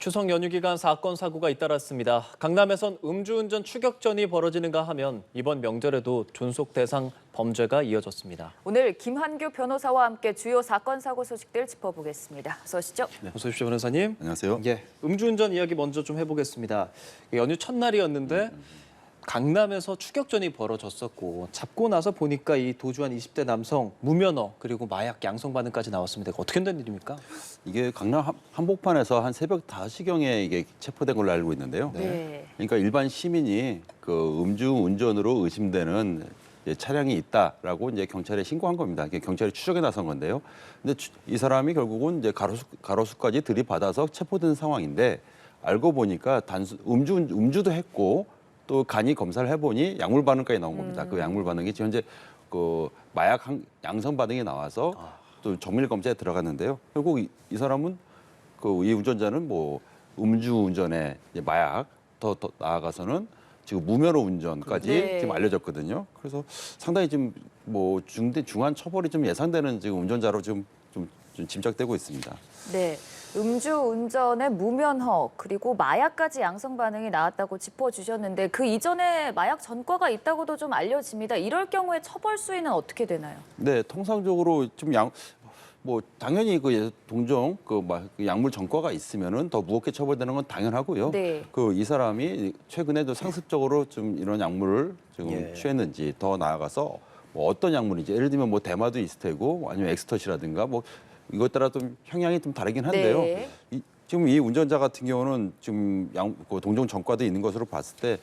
추석 연휴 기간 사건 사고가 잇따랐습니다. 강남에선 음주운전 추격전이 벌어지는가 하면 이번 명절에도 존속 대상 범죄가 이어졌습니다. 오늘 김한규 변호사와 함께 주요 사건 사고 소식들 짚어보겠습니다. 어서 오시죠. 네, 어서 오십시오, 변호사님. 안녕하세요. 예, 음주운전 이야기 먼저 좀 해보겠습니다. 연휴 첫날이었는데 강남에서 추격전이 벌어졌었고 잡고 나서 보니까 이 도주한 20대 남성 무면허 그리고 마약 양성 반응까지 나왔습니다. 어떻게 된 일입니까? 이게 강남 한복판에서 한 새벽 5시경에 이게 체포된 걸로 알고 있는데요. 네. 그러니까 일반 시민이 그 음주운전으로 의심되는 차량이 있다라고 이제 경찰에 신고한 겁니다. 경찰이 추적에 나선 건데요. 근데 이 사람이 결국은 이제 가로수까지 들이받아서 체포된 상황인데 알고 보니까 음주도 했고 또 간이 검사를 해보니 약물 반응까지 나온 겁니다. 그 약물 반응이 지금 현재 그 마약 양성 반응이 나와서 또 정밀 검사에 들어갔는데요. 결국 이 사람은 그 이 운전자는 뭐 음주운전에 마약 더 나아가서는 지금 무면허 운전까지 네. 지금 알려졌거든요. 그래서 상당히 지금 뭐 중한 처벌이 좀 예상되는 지금 운전자로 좀 짐작되고 있습니다. 네. 음주운전의 무면허 그리고 마약까지 양성 반응이 나왔다고 짚어주셨는데 그 이전에 마약 전과가 있다고도 좀 알려집니다. 이럴 경우에 처벌 수위는 어떻게 되나요? 네, 통상적으로 좀 뭐 당연히 그 동종 그 약물 전과가 있으면은 더 무겁게 처벌되는 건 당연하고요. 네. 그 이 사람이 최근에도 상습적으로 좀 이런 약물을 지금 취했는지 더 나아가서 뭐 어떤 약물인지 예를 들면 뭐 대마도 있을 테고 아니면 엑스터시라든가 뭐 이것 따라 좀 형량이 좀 다르긴 한데요. 네. 지금 이 운전자 같은 경우는 지금 그 동종 전과도 있는 것으로 봤을 때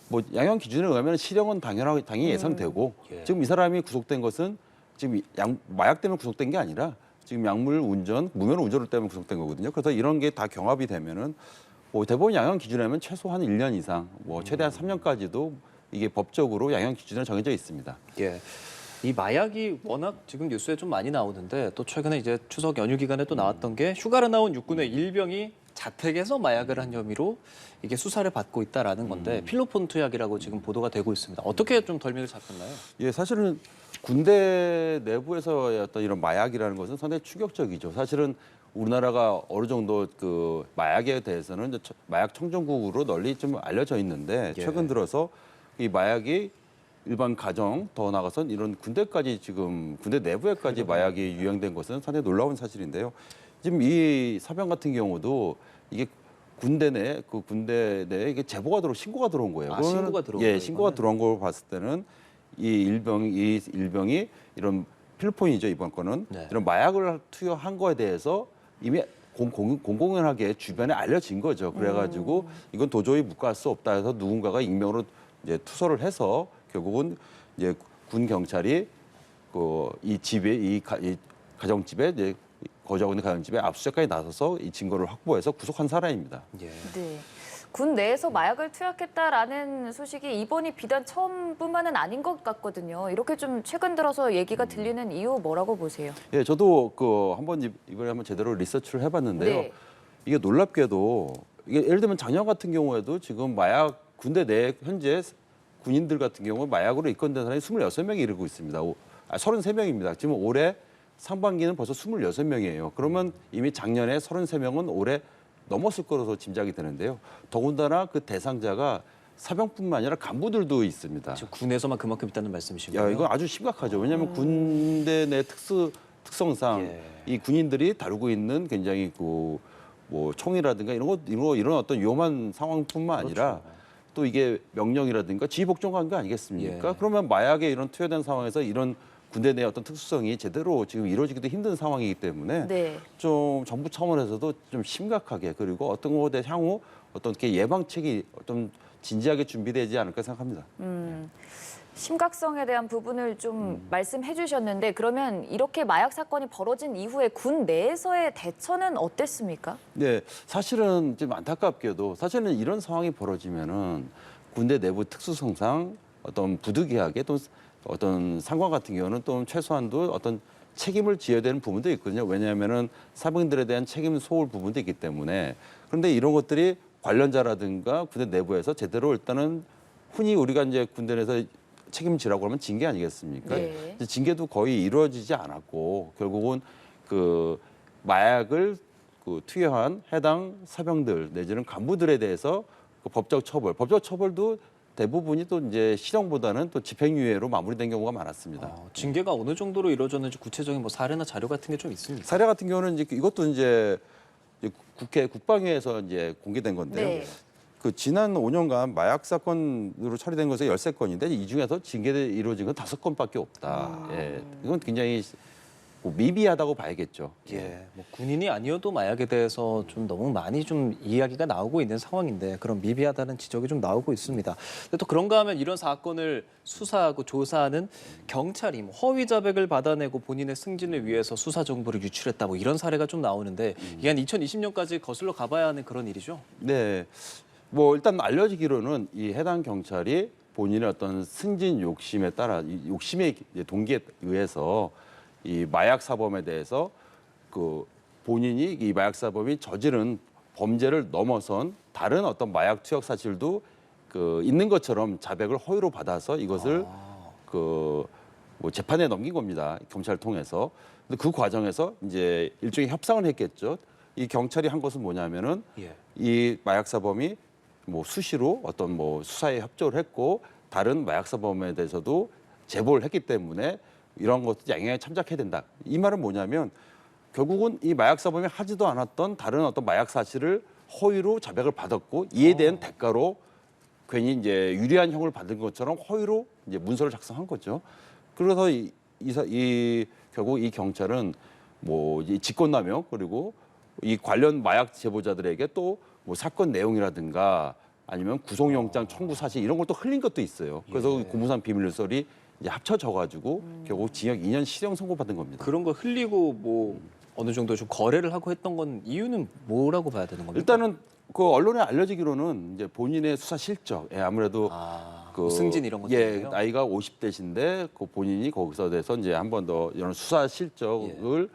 뭐 양형 기준에 의하면 실형은 당연히 예상되고 지금 이 사람이 구속된 것은 지금 마약 때문에 구속된 게 아니라 지금 약물 운전, 무면허 운전을 때문에 구속된 거거든요. 그래서 이런 게 다 경합이 되면은 뭐 대법원 양형 기준이라면 최소한 1년 이상, 뭐 최대한 3년까지도 이게 법적으로 양형 기준으로 정해져 있습니다. 예. 이 마약이 워낙 지금 뉴스에 좀 많이 나오는데 또 최근에 이제 추석 연휴 기간에 또 나왔던 게 휴가를 나온 육군의 일병이 자택에서 마약을 한 혐의로 이게 수사를 받고 있다라는 건데 필로폰 투약이라고 지금 보도가 되고 있습니다. 어떻게 좀 덜미를 잡혔나요? 예, 사실은 군대 내부에서의 어떤 이런 마약이라는 것은 상당히 충격적이죠. 사실은 우리나라가 어느 정도 그 마약에 대해서는 이제 마약 청정국으로 널리 좀 알려져 있는데 최근 들어서 이 마약이 일반 가정 더 나아가선 이런 군대까지 지금 군대 내부에까지 마약이 유행된 것은 상당히 놀라운 사실인데요. 지금 이 사병 같은 경우도 이게 군대 내에 이게 제보가 신고가 들어온 거예요. 아, 신고가 들어온 예, 거예요, 신고가 이거는? 들어온 걸 봤을 때는 이 일병이 이런 필로폰이죠, 이번 건은 네. 이런 마약을 투여한 거에 대해서 이미 공공연하게 주변에 알려진 거죠. 그래가지고 이건 도저히 묵과할 수 없다 해서 누군가가 익명으로 이제 투서를 해서 결국은 이제 군 경찰이 그 이 집에 이 가정집에 이제 거주하고 있는 가정집에 압수수색까지 나서서 이 증거를 확보해서 구속한 사람입니다. 예. 네. 군 내에서 마약을 투약했다라는 소식이 이번이 비단 처음뿐만은 아닌 것 같거든요. 이렇게 좀 최근 들어서 얘기가 들리는 이유 뭐라고 보세요? 예, 저도 이번에 한번 제대로 리서치를 해봤는데요. 네. 이게 놀랍게도 이게 예를 들면 작년 같은 경우에도 지금 마약 군대 내 현재 군인들 같은 경우 마약으로 입건된 사람이 26명이 이르고 있습니다. 33명입니다. 지금 올해 상반기는 벌써 26명이에요. 그러면 이미 작년에 33명은 올해 넘었을 거라서 짐작이 되는데요. 더군다나 그 대상자가 사병뿐만 아니라 간부들도 있습니다. 지금 군에서만 그만큼 있다는 말씀이신가요? 야, 이건 아주 심각하죠. 왜냐하면 군대 내 특성상 이 군인들이 다루고 있는 굉장히 뭐 총이라든가 이런 어떤 위험한 상황뿐만 아니라 또 이게 명령이라든가 지휘복종한 거 아니겠습니까? 그러면 마약에 이런 투여된 상황에서 이런 군대 내 어떤 특수성이 제대로 지금 이루어지기도 힘든 상황이기 때문에 네. 좀 정부 차원에서도 좀 심각하게 그리고 어떤 것에 대해 향후 어떤 게 예방책이 좀 진지하게 준비되지 않을까 생각합니다. 심각성에 대한 부분을 좀 말씀해 주셨는데 그러면 이렇게 마약 사건이 벌어진 이후에 군 내에서의 대처는 어땠습니까? 네, 사실은 좀 안타깝게도 사실은 이런 상황이 벌어지면은 군대 내부 특수성상 어떤 부득이하게 또 어떤 상관 같은 경우는 또 최소한도 어떤 책임을 지어야 되는 부분도 있거든요. 왜냐하면은 사병들에 대한 책임 소홀 부분도 있기 때문에 그런데 이런 것들이 관련자라든가 군대 내부에서 제대로 일단은 흔히 우리가 이제 군대 내에서 책임지라고 하면 징계 아니겠습니까? 네. 이제 징계도 거의 이루어지지 않았고 결국은 그 마약을 그 투여한 해당 사병들 내지는 간부들에 대해서 그 법적 처벌도 대부분이 또 이제 실형보다는 또 집행유예로 마무리된 경우가 많았습니다. 징계가 어느 정도로 이루어졌는지 구체적인 뭐 사례나 자료 같은 게 좀 있습니까? 사례 같은 경우는 이제 이것도 이제 국회 국방위에서 이제 공개된 건데요. 네. 그 지난 5년간 마약 사건으로 처리된 것은 13건인데 이 중에서 징계가 이루어진 건 5건밖에 없다. 예. 이건 굉장히 뭐 미비하다고 봐야겠죠. 예, 뭐 군인이 아니어도 마약에 대해서 좀 너무 많이 좀 이야기가 나오고 있는 상황인데 그런 미비하다는 지적이 좀 나오고 있습니다. 근데 또 그런가 하면 이런 사건을 수사하고 조사하는 경찰이 뭐 허위 자백을 받아내고 본인의 승진을 위해서 수사 정보를 유출했다 뭐 이런 사례가 좀 나오는데 이게 한 2020년까지 거슬러 가봐야 하는 그런 일이죠. 네. 뭐 일단 알려지기로는 이 해당 경찰이 본인의 어떤 승진 욕심에 따라 이 욕심의 동기에 의해서 이 마약 사범에 대해서 그 본인이 이 마약 사범이 저지른 범죄를 넘어선 다른 어떤 마약 투약 사실도 그 있는 것처럼 자백을 허위로 받아서 이것을 그 뭐 재판에 넘긴 겁니다. 경찰을 통해서. 근데 그 과정에서 이제 일종의 협상을 했겠죠. 이 경찰이 한 것은 뭐냐면은 예. 이 마약 사범이 뭐 수시로 어떤 뭐 수사에 협조를 했고 다른 마약 사범에 대해서도 제보를 했기 때문에 이런 것도 양형에 참작해야 된다. 이 말은 뭐냐면 결국은 이 마약 사범이 하지도 않았던 다른 어떤 마약 사실을 허위로 자백을 받았고 이에 대한 대가로 괜히 이제 유리한 형을 받은 것처럼 허위로 이제 문서를 작성한 거죠. 그래서 결국 이 경찰은 뭐 이 직권남용 그리고 이 관련 마약 제보자들에게 또 뭐 사건 내용이라든가 아니면 구속영장 청구 사실 이런 걸 또 흘린 것도 있어요. 그래서 공무상 비밀 누설이 이제 합쳐져가지고 결국 징역 2년 실형 선고받은 겁니다. 그런 거 흘리고 뭐 어느 정도 좀 거래를 하고 했던 건 이유는 뭐라고 봐야 되는 겁니까? 일단은 그 언론에 알려지기로는 이제 본인의 수사 실적, 예, 아무래도 뭐 승진 이런 것 때문에요? 나이가 50대신데 그 본인이 거기서 돼서 이제 한 번 더 이런 수사 실적을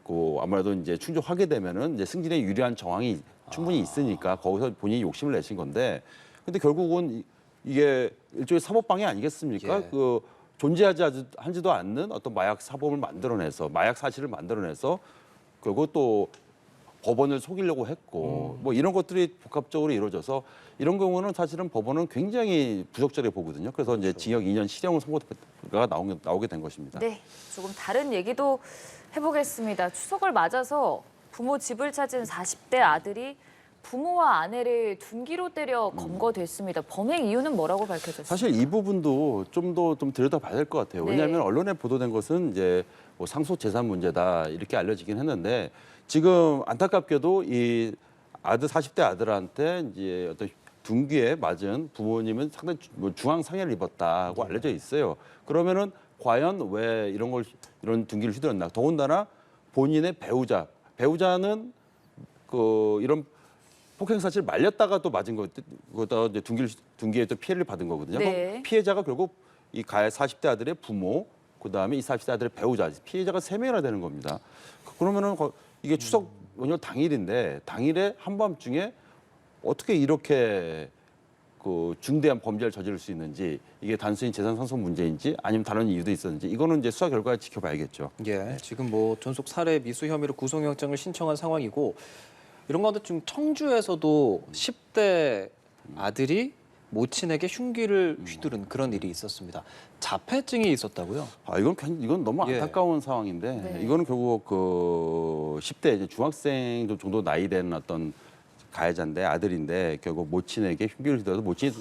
그 아무래도 이제 충족하게 되면은 이제 승진에 유리한 정황이 충분히 있으니까 거기서 본인이 욕심을 내신 건데, 근데 결국은 이게 일종의 사법방해 아니겠습니까? 예. 그 존재하지도 않는 어떤 마약 사범을 만들어내서 마약 사실을 만들어내서 결국 또 법원을 속이려고 했고 뭐 이런 것들이 복합적으로 이루어져서 이런 경우는 사실은 법원은 굉장히 부적절해 보거든요. 그래서 이제 징역 2년 실형을 선고가 나오게 된 것입니다. 네, 조금 다른 얘기도 해보겠습니다. 추석을 맞아서 부모 집을 찾은 40대 아들이 부모와 아내를 둔기로 때려 검거됐습니다. 범행 이유는 뭐라고 밝혀졌습니까? 사실 이 부분도 좀 들여다봐야 될 것 같아요. 네. 왜냐하면 언론에 보도된 것은 이제 뭐 상속 재산 문제다 이렇게 알려지긴 했는데 지금 안타깝게도 이 아들 40대 아들한테 이제 어떤 둔기에 맞은 부모님은 상당히 중앙 상해를 입었다고 알려져 있어요. 그러면은 과연 왜 이런 둔기를 휘둘렀나? 더군다나 본인의 배우자는 그 이런 폭행 사실 말렸다가 또 맞은 거다 이제 둔기에 또 피해를 받은 거거든요. 네. 그럼 피해자가 결국 이 가해 40대 아들의 부모, 그다음에 이 40대 아들의 배우자, 피해자가 3명이나 되는 겁니다. 그러면은 이게 추석 연휴 당일인데 당일에 한밤중에 어떻게 이렇게 그 중대한 범죄를 저지를 수 있는지, 이게 단순히 재산 상속 문제인지 아니면 다른 이유도 있었는지 이거는 이제 수사 결과에 지켜봐야겠죠. 예, 지금 뭐 전속 살해 미수 혐의로 구속영장을 신청한 상황이고 이런 가운데 지금 청주에서도 10대 아들이 모친에게 흉기를 휘두른 그런 일이 있었습니다. 자폐증이 있었다고요? 이건 너무 예. 안타까운 상황인데 네. 이거는 결국 그 10대 이제 중학생 정도 나이 된 어떤 가해자인데 아들인데 결국 모친에게 흉기를 휘둘러서 모친이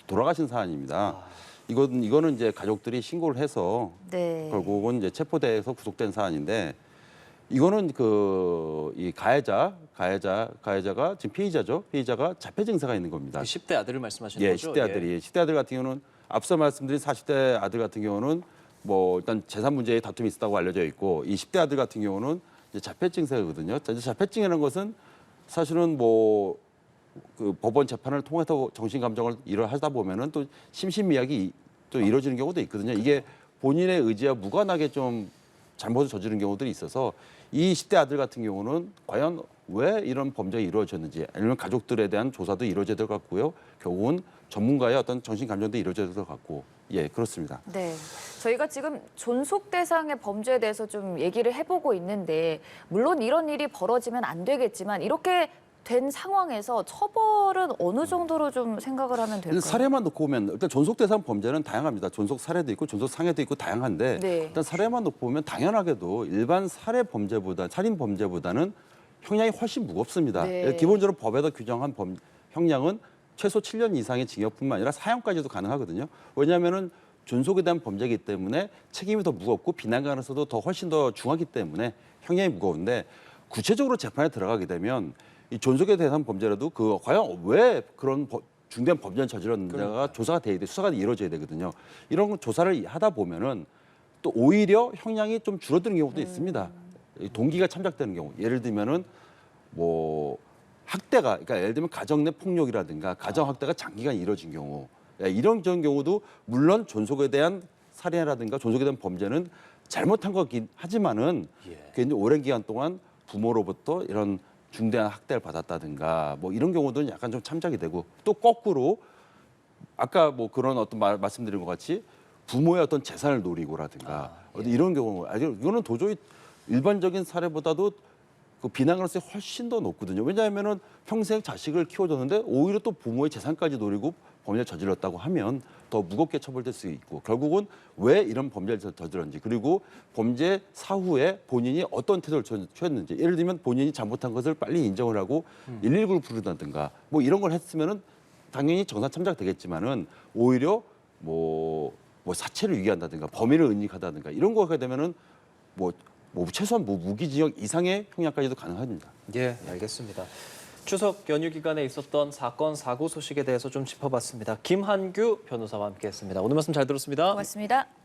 돌아가신 사안입니다. 이거는 이제 가족들이 신고를 해서 네. 결국은 이제 체포돼서 구속된 사안인데 이거는 이 가해자가 지금 피의자죠. 피의자가 자폐 증세가 있는 겁니다. 그 10대 아들을 말씀하시는 예, 거죠? 10대 아들이. 10대 아들 같은 경우는 앞서 말씀드린 40대 아들 같은 경우는 뭐 일단 재산 문제에 다툼이 있었다고 알려져 있고 이 10대 아들 같은 경우는 이제 자폐 증세거든요. 자폐증이라는 것은 사실은 뭐 그 법원 재판을 통해서 정신 감정을 하다 보면은 또 심신미약이 또 이루어지는 경우도 있거든요. 이게 본인의 의지와 무관하게 좀 잘못을 저지른 경우들이 있어서 이 10대 아들 같은 경우는 과연 왜 이런 범죄가 이루어졌는지 아니면 가족들에 대한 조사도 이루어져야 될 것 같고요. 결국은 전문가의 어떤 정신 감정도 이루어져야 될 것 같고 예 그렇습니다. 네. 저희가 지금 존속 대상의 범죄에 대해서 좀 얘기를 해보고 있는데 물론 이런 일이 벌어지면 안 되겠지만 이렇게 된 상황에서 처벌은 어느 정도로 좀 생각을 하면 될까요? 사례만 놓고 보면 일단 존속 대상 범죄는 다양합니다. 존속 살해도 있고 존속 상해도 있고 다양한데 네. 일단 사례만 놓고 보면 당연하게도 일반 살해 범죄보다 살인 범죄보다는 형량이 훨씬 무겁습니다. 네. 기본적으로 법에서 규정한 형량은 최소 7년 이상의 징역뿐만 아니라 사형까지도 가능하거든요. 왜냐하면은 존속에 대한 범죄이기 때문에 책임이 더 무겁고 비난 가능성도 더 훨씬 더 중하기 때문에 형량이 무거운데 구체적으로 재판에 들어가게 되면 이 존속에 대한 범죄라도 그 과연 왜 그런 중대한 범죄를 저질렀는지가 조사가 돼야 돼, 수사가 이루어져야 되거든요. 이런 거 조사를 하다 보면은 또 오히려 형량이 좀 줄어드는 경우도 있습니다. 동기가 참작되는 경우, 예를 들면은 뭐 학대가, 그러니까 예를 들면 가정 내 폭력이라든가 가정 학대가 장기간 이루어진 경우, 이런 경우도 물론 존속에 대한 살해라든가 존속에 대한 범죄는 잘못한 거긴 하지만은 굉장히 오랜 기간 동안 부모로부터 이런 중대한 학대를 받았다든가 뭐 이런 경우도 약간 좀 참작이 되고 또 거꾸로 아까 뭐 그런 어떤 말씀드린 것 같이 부모의 어떤 재산을 노리고라든가 이런 경우 이거는 도저히 일반적인 살해보다도 그 비난 가능성이 훨씬 더 높거든요. 왜냐하면은 평생 자식을 키워줬는데 오히려 또 부모의 재산까지 노리고 범죄를 저질렀다고 하면 더 무겁게 처벌될 수 있고 결국은 왜 이런 범죄를 저질렀는지 그리고 범죄 사후에 본인이 어떤 태도를 취했는지 예를 들면 본인이 잘못한 것을 빨리 인정을 하고 119를 부르다든가 뭐 이런 걸 했으면은 당연히 정상 참작되겠지만은 오히려 뭐 사체를 유기한다든가 범인을 은닉하다든가 이런 거 하게 되면은 뭐 최소한 무기징역 이상의 형량까지도 가능합니다. 예, 알겠습니다. 추석 연휴 기간에 있었던 사건 사고 소식에 대해서 좀 짚어봤습니다. 김한규 변호사와 함께했습니다. 오늘 말씀 잘 들었습니다. 고맙습니다.